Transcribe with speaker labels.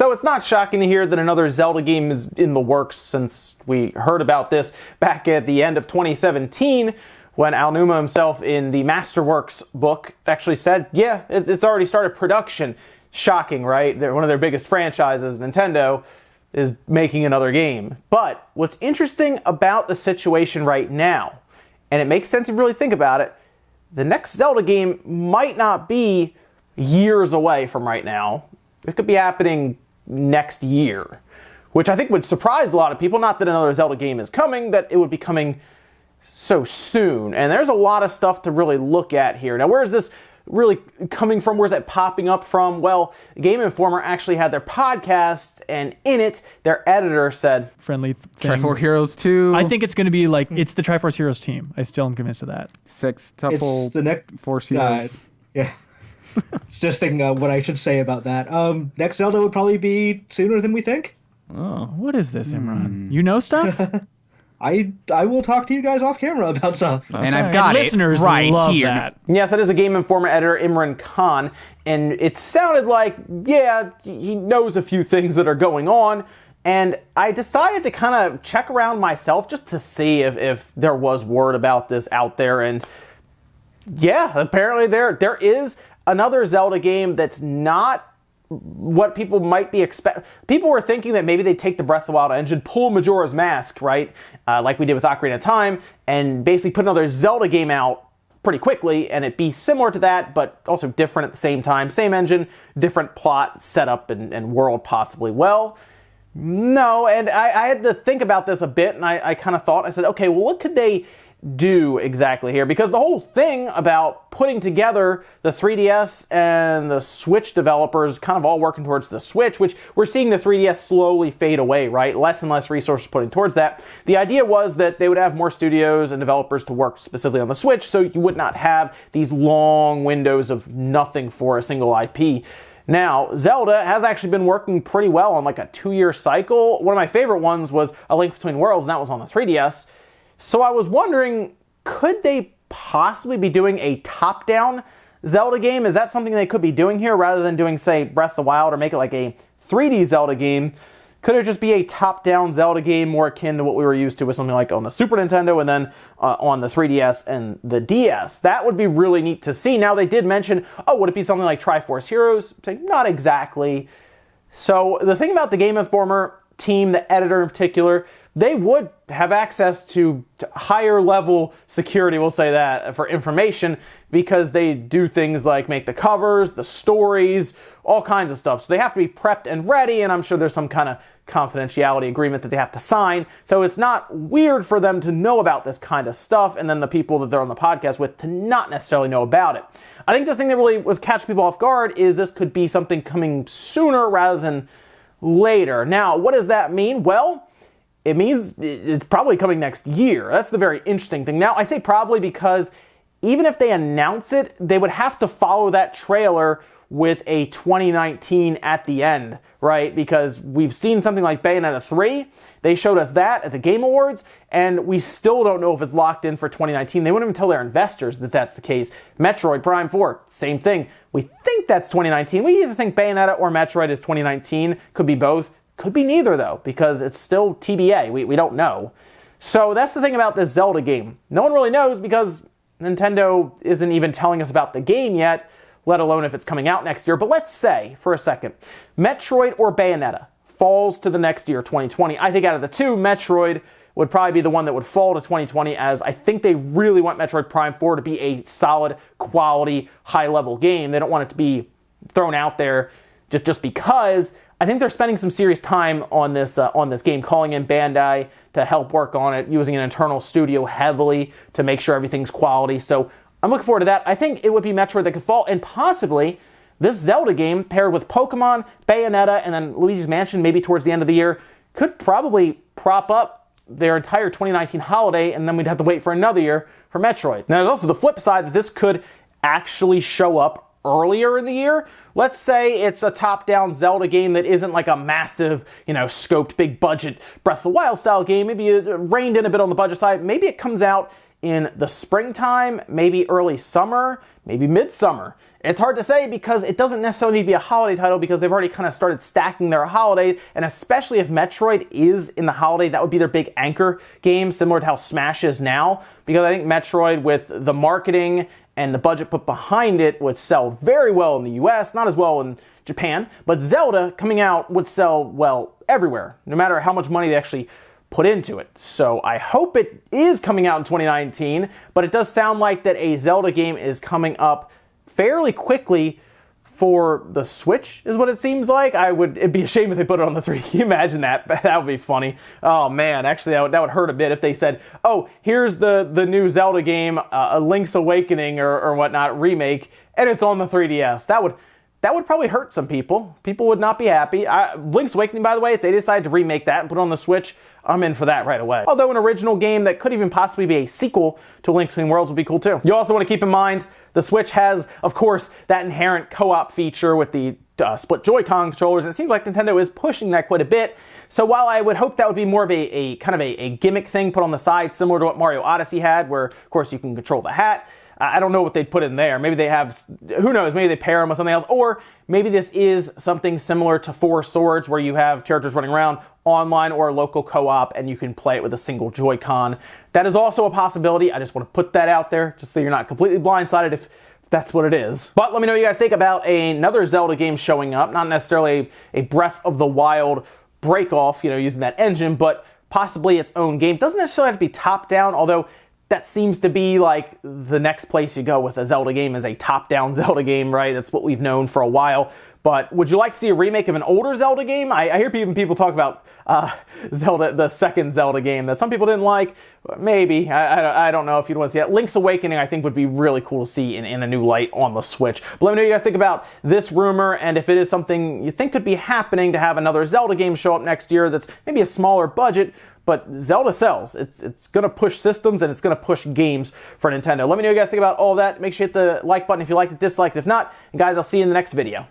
Speaker 1: So it's not shocking to hear that another Zelda game is in the works, since we heard about this back at the end of 2017 when Aonuma himself in the Masterworks book actually said, yeah, it's already started production. Shocking, right? One of their biggest franchises, Nintendo, is making another game. But what's interesting about the situation right now, and it makes sense if you really think about it, the next Zelda game might not be years away from right now. It could be happening next year, which I think would surprise a lot of people. Not that another Zelda game is coming, that it would be coming so soon. And there's a lot of stuff to really look at here. Now, where is this really coming from? Where's that popping up from? Well, Game Informer actually had their podcast, and in it, their editor said,
Speaker 2: friendly thing.
Speaker 3: Triforce Heroes 2.
Speaker 2: I think it's going to be like, it's the Triforce Heroes team. I still am convinced of that.
Speaker 3: Sextuple
Speaker 4: It's the next
Speaker 3: Force Heroes.
Speaker 4: Yeah. Just thinking what I should say about that. Next Zelda would probably be sooner than we think.
Speaker 2: Oh, what is this, Imran? You know stuff?
Speaker 4: I will talk to you guys off camera about stuff.
Speaker 3: And I've got it
Speaker 2: listeners
Speaker 3: right
Speaker 2: love
Speaker 3: here.
Speaker 2: that.
Speaker 1: yes, that is the Game Informer editor, Imran Khan, and it sounded like, yeah, he knows a few things that are going on, and I decided to kind of check around myself just to see if there was word about this out there, and yeah, apparently there is another Zelda game that's not what people might be expect. People were thinking that maybe they'd take the Breath of the Wild engine, pull Majora's Mask, right, like we did with Ocarina of Time, and basically put another Zelda game out pretty quickly, and it be similar to that, but also different at the same time. Same engine, different plot, setup, and world possibly. Well, no, and I had to think about this a bit, and I kind of thought, I said, okay, well, what could they do exactly here? Because the whole thing about putting together the 3DS and the Switch developers kind of all working towards the Switch, which we're seeing the 3DS slowly fade away, right? Less and less resources putting towards that. The idea was that they would have more studios and developers to work specifically on the Switch, so you would not have these long windows of nothing for a single IP. Now, Zelda has actually been working pretty well on like a 2-year cycle. One of my favorite ones was A Link Between Worlds, and that was on the 3DS. So I was wondering, could they possibly be doing a top-down Zelda game? Is that something they could be doing here rather than doing, say, Breath of the Wild or make it like a 3D Zelda game? Could it just be a top-down Zelda game more akin to what we were used to with something like on the Super Nintendo and then on the 3DS and the DS? That would be really neat to see. Now, they did mention, oh, would it be something like Triforce Heroes? Say, not exactly. So the thing about the Game Informer team, the editor in particular, they would have access to higher level security, we'll say that, for information, because they do things like make the covers, the stories, all kinds of stuff. So they have to be prepped and ready, and I'm sure there's some kind of confidentiality agreement that they have to sign. So it's not weird for them to know about this kind of stuff, and then the people that they're on the podcast with to not necessarily know about it. I think the thing that really was catching people off guard is this could be something coming sooner rather than later. Now, what does that mean? Well, it means it's probably coming next year. That's the very interesting thing. Now, I say probably because even if they announce it, they would have to follow that trailer with a 2019 at the end, right? Because we've seen something like Bayonetta 3. They showed us that at the Game Awards, and we still don't know if it's locked in for 2019. They wouldn't even tell their investors that that's the case. Metroid Prime 4, same thing. We think that's 2019. We either think Bayonetta or Metroid is 2019. Could be both. Could be neither, though, because it's still TBA. We don't know. So that's the thing about this Zelda game. No one really knows because Nintendo isn't even telling us about the game yet, let alone if it's coming out next year. But let's say, for a second, Metroid or Bayonetta falls to the next year, 2020. I think out of the two, Metroid would probably be the one that would fall to 2020, as I think they really want Metroid Prime 4 to be a solid, quality, high-level game. They don't want it to be thrown out there just because. I think they're spending some serious time on this game, calling in Bandai to help work on it, using an internal studio heavily to make sure everything's quality. So I'm looking forward to that. I think it would be Metroid that could fall, and possibly this Zelda game paired with Pokemon, Bayonetta, and then Luigi's Mansion maybe towards the end of the year could probably prop up their entire 2019 holiday, and then we'd have to wait for another year for Metroid. Now, there's also the flip side that this could actually show up earlier in the year. Let's say it's a top-down Zelda game that isn't like a massive, scoped, big budget Breath of the Wild style game. Maybe it reined in a bit on the budget side. Maybe it comes out in the springtime, maybe early summer, maybe midsummer. It's hard to say because it doesn't necessarily need to be a holiday title because they've already kind of started stacking their holidays, and especially if Metroid is in the holiday, that would be their big anchor game, similar to how Smash is now, because I think Metroid, with the marketing and the budget put behind it, would sell very well in the US, not as well in Japan, but Zelda coming out would sell well everywhere, no matter how much money they actually put into it. So I hope it is coming out in 2019, but it does sound like that a Zelda game is coming up fairly quickly for the Switch, is what it seems like. It'd be a shame if they put it on the 3. Can you imagine that? That would be funny. Oh man, actually that would hurt a bit if they said, oh, here's the new Zelda game, a Link's Awakening or whatnot remake, and it's on the 3DS. That would probably hurt some people. People would not be happy. Link's Awakening, by the way, if they decide to remake that and put it on the Switch, I'm in for that right away. Although an original game that could even possibly be a sequel to Link Between Worlds would be cool too. You also want to keep in mind, the Switch has, of course, that inherent co-op feature with the split Joy-Con controllers. It seems like Nintendo is pushing that quite a bit. So while I would hope that would be more of a kind of a gimmick thing put on the side, similar to what Mario Odyssey had, where, of course, you can control the hat, I don't know what they'd put in there. Maybe they have, who knows, maybe they pair them with something else. Or maybe this is something similar to Four Swords, where you have characters running around online or local co-op, and you can play it with a single Joy-Con. That is also a possibility. I just want to put that out there, just so you're not completely blindsided if that's what it is. But let me know what you guys think about another Zelda game showing up. Not necessarily a Breath of the Wild break-off, using that engine, but possibly its own game. Doesn't necessarily have to be top-down, although that seems to be like the next place you go with a Zelda game, is a top-down Zelda game, right? That's what we've known for a while. But would you like to see a remake of an older Zelda game? I hear people talk about Zelda, the second Zelda game that some people didn't like. Maybe. I don't know if you'd want to see that. Link's Awakening, I think, would be really cool to see in a new light on the Switch. But let me know what you guys think about this rumor, and if it is something you think could be happening to have another Zelda game show up next year that's maybe a smaller budget, but Zelda sells. It's going to push systems, and it's going to push games for Nintendo. Let me know what you guys think about all that. Make sure you hit the like button if you liked it, disliked it if not. And guys, I'll see you in the next video.